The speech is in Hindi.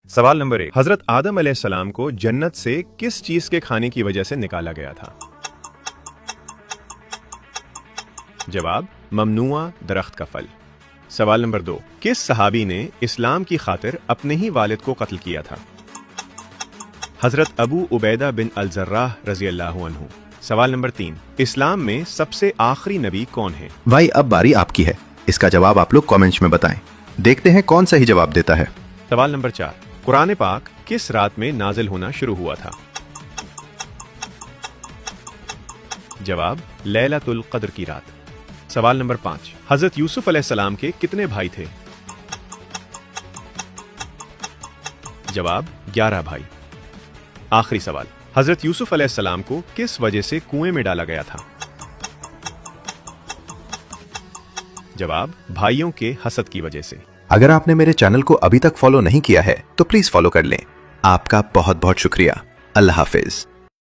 सवाल नंबर 1, हजरत आदम अलैहिस्सलाम को जन्नत से किस चीज के खाने की वजह से निकाला गया था? जवाब, ममनुआ दरख्त का फल। सवाल नंबर 2, किस सहाबी ने इस्लाम की खातिर अपने ही वालिद को कत्ल किया था? हजरत अबू उबैदा बिन अल-जर्राह रज़ी अल्लाहु अन्हु। सवाल नंबर 3, इस्लाम में सबसे आखिरी नबी कौन है? भाई अब बारी आपकी है, इसका जवाब आप लोग कमेंट्स में बताएं। देखते हैं कौन सही जवाब देता है। सवाल नंबर 4, कुरान पाक किस रात में नाजिल होना शुरू हुआ था? जवाब, लैलतुल क़द्र की रात। सवाल नंबर 5, हजरत यूसुफ अलैहिस्सलाम के कितने भाई थे? जवाब, 11 भाई। आखिरी सवाल, हजरत यूसुफ अलैहिस्सलाम को किस वजह से कुएं में डाला गया था? जवाब, भाइयों के हसद की वजह से। अगर आपने मेरे चैनल को अभी तक फॉलो नहीं किया है तो प्लीज फॉलो कर लें। आपका बहुत बहुत शुक्रिया। अल्लाह हाफिज।